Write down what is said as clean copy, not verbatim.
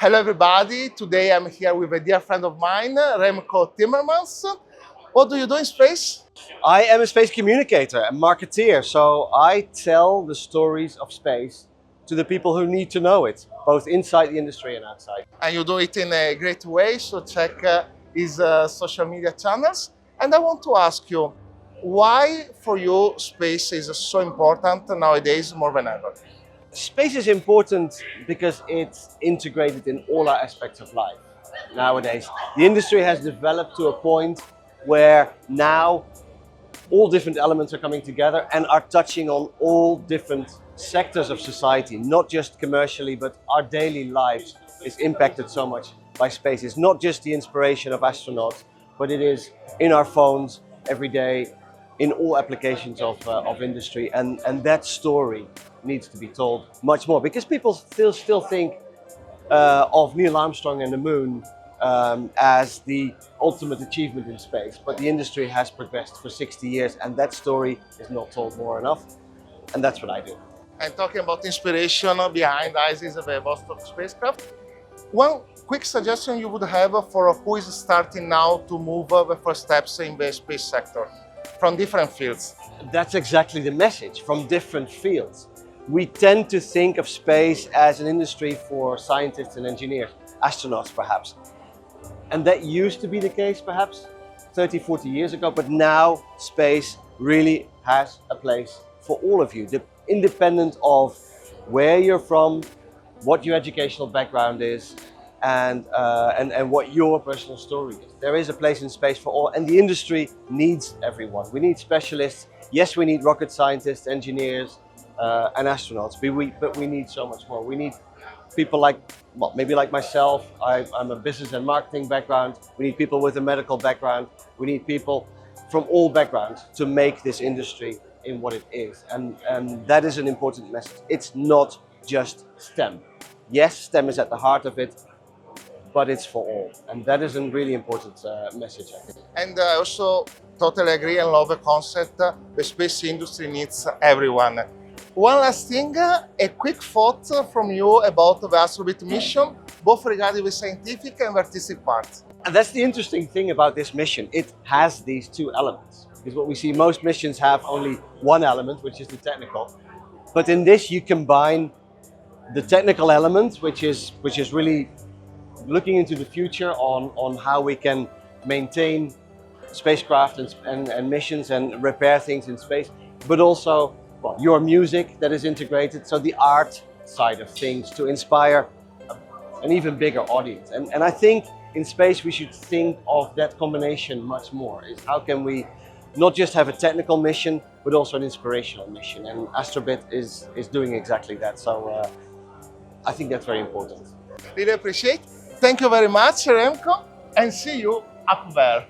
Hello everybody, today I'm here with a dear friend of mine, Remco Timmermans. What do you do in space? I am a space communicator and marketeer, so I tell the stories of space to the people who need to know it, both inside the industry and outside. And you do it in a great way, so check his social media channels. And I want to ask you, why for you space is so important nowadays more than ever? Space is important because it's integrated in all our aspects of life nowadays. The industry has developed to a point where now all different elements are coming together and are touching on all different sectors of society, not just commercially, but our daily lives is impacted so much by space. It's not just the inspiration of astronauts, but it is in our phones every day, in all applications of industry, and that story needs to be told much more, because people still think of Neil Armstrong and the moon as the ultimate achievement in space, but the industry has progressed for 60 years and that story is not told more enough, and that's what I do. And talking about inspiration behind ISIS of the Vostok spacecraft, one quick suggestion you would have for who is starting now to move the first steps in the space sector from different fields? That's exactly the message, from different fields. We tend to think of space as an industry for scientists and engineers, astronauts perhaps. And that used to be the case perhaps 30, 40 years ago, but now space really has a place for all of you, independent of where you're from, what your educational background is, and what your personal story is. There is a place in space for all, and the industry needs everyone. We need specialists. Yes, we need rocket scientists, engineers, and astronauts, but we need so much more. We need people like, well, maybe like myself. I'm a business and marketing background. We need people with a medical background. We need people from all backgrounds to make this industry in what it is. And that is an important message. It's not just STEM. Yes, STEM is at the heart of it, but it's for all. And that is a really important message, I think. And I also totally agree and love the concept. The space industry needs everyone. One last thing, a quick thought from you about the ASTROBEAT mission, both regarding the scientific and the artistic part. And that's the interesting thing about this mission. It has these two elements. Because what we see, most missions have only one element, which is the technical. But in this, you combine the technical element, which is really looking into the future on how we can maintain spacecraft and missions and repair things in space, but also, well, your music that is integrated, so the art side of things to inspire an even bigger audience. And I think in space we should think of that combination much more, is how can we not just have a technical mission, but also an inspirational mission, and ASTROBEAT is doing exactly that. So I think that's very important. Really appreciate. Thank you very much, Remco, and see you up there.